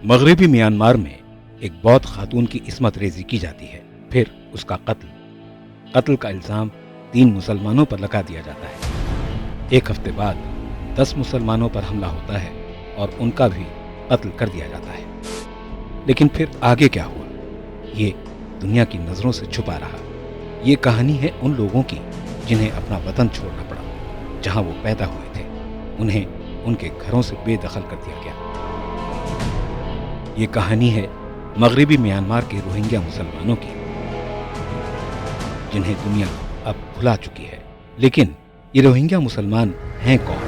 مغربی میانمار میں ایک بودھ خاتون کی عصمت ریزی کی جاتی ہے، پھر اس کا قتل کا الزام 3 مسلمانوں پر لگا دیا جاتا ہے۔ ایک ہفتے بعد 10 مسلمانوں پر حملہ ہوتا ہے اور ان کا بھی قتل کر دیا جاتا ہے۔ لیکن پھر آگے کیا ہوا، یہ دنیا کی نظروں سے چھپا رہا۔ یہ کہانی ہے ان لوگوں کی جنہیں اپنا وطن چھوڑنا پڑا، جہاں وہ پیدا ہوئے تھے۔ انہیں ان کے گھروں سے بے دخل کر دیا گیا۔ یہ کہانی ہے مغربی میانمار کے روہنگیا مسلمانوں کی، جنہیں دنیا اب بھلا چکی ہے۔ لیکن یہ روہنگیا مسلمان ہیں کون؟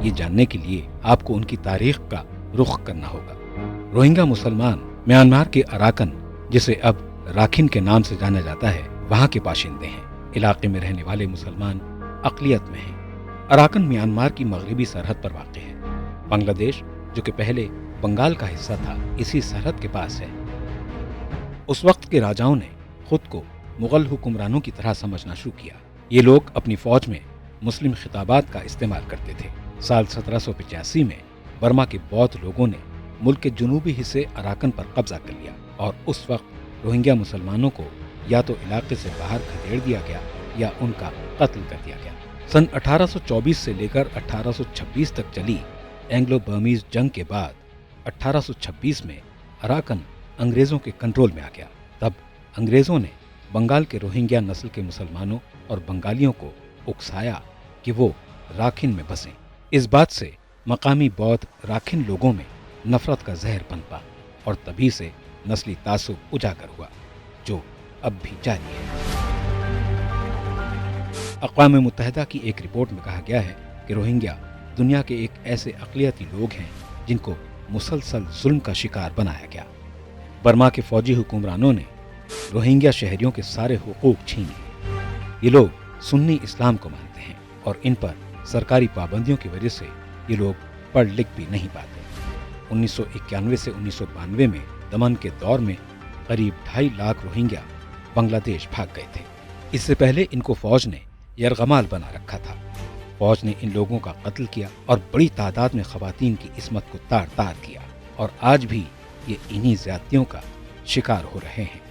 یہ جاننے کے لیے آپ کو ان کی تاریخ کا رخ کرنا ہوگا۔ روہنگیا مسلمان میانمار کے اراکن، جسے اب راکھن کے نام سے جانا جاتا ہے، وہاں کے باشندے ہیں۔ علاقے میں رہنے والے مسلمان اقلیت میں ہیں۔ اراکن میانمار کی مغربی سرحد پر واقع ہے۔ بنگلہ دیش، جو کہ پہلے بنگال کا حصہ تھا، اسی سرحد کے پاس ہے۔ اس وقت کے راجاؤں نے خود کو مغل حکمرانوں کی طرح سمجھنا شروع کیا۔ یہ لوگ اپنی فوج میں مسلم خطابات کا استعمال کرتے تھے۔ سال 1785 میں برما کے بودھ لوگوں نے ملک کے جنوبی حصے اراکن پر قبضہ کر لیا، اور اس وقت روہنگیا مسلمانوں کو یا تو علاقے سے باہر کھدیڑ دیا گیا یا ان کا قتل کر دیا گیا۔ سن 1824 سے لے کر 1826 تک چلی اینگلو برمیز جنگ کے بعد 1826 میں اراکن انگریزوں کے کنٹرول میں آ گیا۔ تب انگریزوں نے بنگال کے روہنگیا نسل کے مسلمانوں اور بنگالیوں کو اکسایا کہ وہ راکھن میں بسیں۔ اس بات سے مقامی بودھ راکھن لوگوں میں نفرت کا زہر پنپا، اور تبھی سے نسلی تعصب اجاگر ہوا، جو اب بھی جاری ہے۔ اقوام متحدہ کی ایک رپورٹ میں کہا گیا ہے کہ روہنگیا دنیا کے ایک ایسے اقلیتی لوگ ہیں جن کو مسلسل ظلم کا شکار بنایا گیا۔ برما کے فوجی حکمرانوں نے روہنگیا شہریوں کے سارے حقوق چھین لیے۔ یہ لوگ سنی اسلام کو مانتے ہیں، اور ان پر سرکاری پابندیوں کی وجہ سے یہ لوگ پڑھ لکھ بھی نہیں پاتے۔ 1991 سے 1992 میں دمن کے دور میں قریب 2.5 لاکھ روہنگیا بنگلہ دیش بھاگ گئے تھے۔ اس سے پہلے ان کو فوج نے یرغمال بنا رکھا تھا۔ فوج نے ان لوگوں کا قتل کیا اور بڑی تعداد میں خواتین کی عصمت کو تار تار کیا، اور آج بھی یہ انہی زیادتیوں کا شکار ہو رہے ہیں۔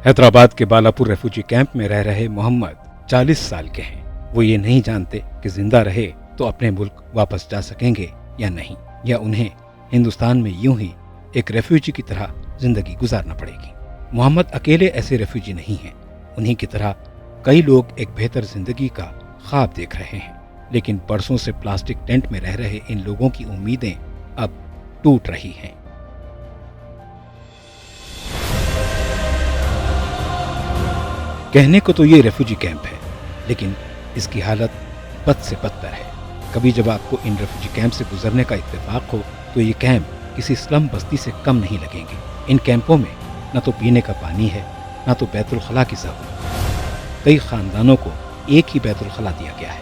حیدرآباد کے بالاپور ریفیوجی کیمپ میں رہ رہے محمد 40 سال کے ہیں۔ وہ یہ نہیں جانتے کہ زندہ رہے تو اپنے ملک واپس جا سکیں گے یا نہیں، یا انہیں ہندوستان میں یوں ہی ایک ریفیوجی کی طرح زندگی گزارنا پڑے گی۔ محمد اکیلے ایسے ریفیوجی نہیں ہیں۔ انہی کی طرح کئی لوگ ایک بہتر زندگی کا خواب دیکھ رہے ہیں، لیکن برسوں سے پلاسٹک ٹینٹ میں رہ رہے ان لوگوں کی امیدیں اب ٹوٹ رہی ہیں۔ کہنے کو تو یہ ریفیوجی کیمپ ہے، لیکن اس کی حالت بد سے بدتر ہے۔ کبھی جب آپ کو ان ریفیوجی کیمپ سے گزرنے کا اتفاق ہو تو یہ کیمپ کسی سلم بستی سے کم نہیں لگیں گے۔ ان کیمپوں میں نہ تو پینے کا پانی ہے، نہ تو بیت الخلاء کی سہولت۔ کئی خاندانوں کو ایک ہی بیت الخلاء دیا گیا ہے۔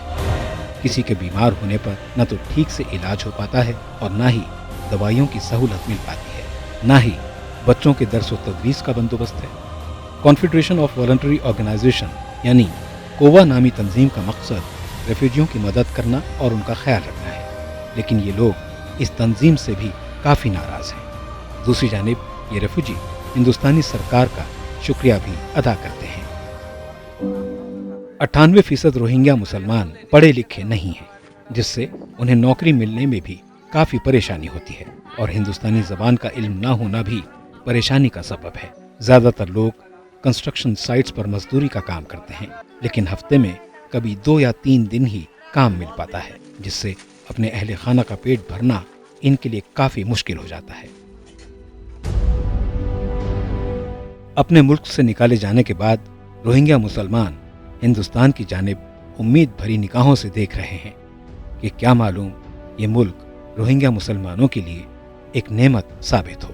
کسی کے بیمار ہونے پر نہ تو ٹھیک سے علاج ہو پاتا ہے، اور نہ ہی دوائیوں کی سہولت مل پاتی ہے، نہ ہی بچوں کے درس و تدریس کا بندوبست ہے۔ کانفیڈریشن آف والنٹری آرگنائزیشن یعنی کووا نامی تنظیم کا مقصد ریفیوجیوں کی مدد کرنا اور ان کا خیال رکھنا ہے، لیکن یہ لوگ اس تنظیم سے بھی کافی ناراض ہیں۔ دوسری جانب یہ ریفیوجی ہندوستانی سرکار کا شکریہ بھی ادا کرتے ہیں۔ 98% روہنگیا مسلمان پڑھے لکھے نہیں ہیں، جس سے انہیں نوکری ملنے میں بھی کافی پریشانی ہوتی ہے، اور ہندوستانی زبان کا علم نہ ہونا بھی پریشانی کا سبب ہے۔ زیادہ تر لوگ کنسٹرکشن سائٹس پر مزدوری کا کام کرتے ہیں، لیکن ہفتے میں کبھی 2 یا 3 دن ہی کام مل پاتا ہے، جس سے اپنے اہل خانہ کا پیٹ بھرنا ان کے لیے کافی مشکل ہو جاتا ہے۔ اپنے ملک سے نکالے جانے کے بعد روہنگیا مسلمان ہندوستان کی جانب امید بھری نگاہوں سے دیکھ رہے ہیں کہ کیا معلوم یہ ملک روہنگیا مسلمانوں کے لیے ایک نعمت ثابت ہو۔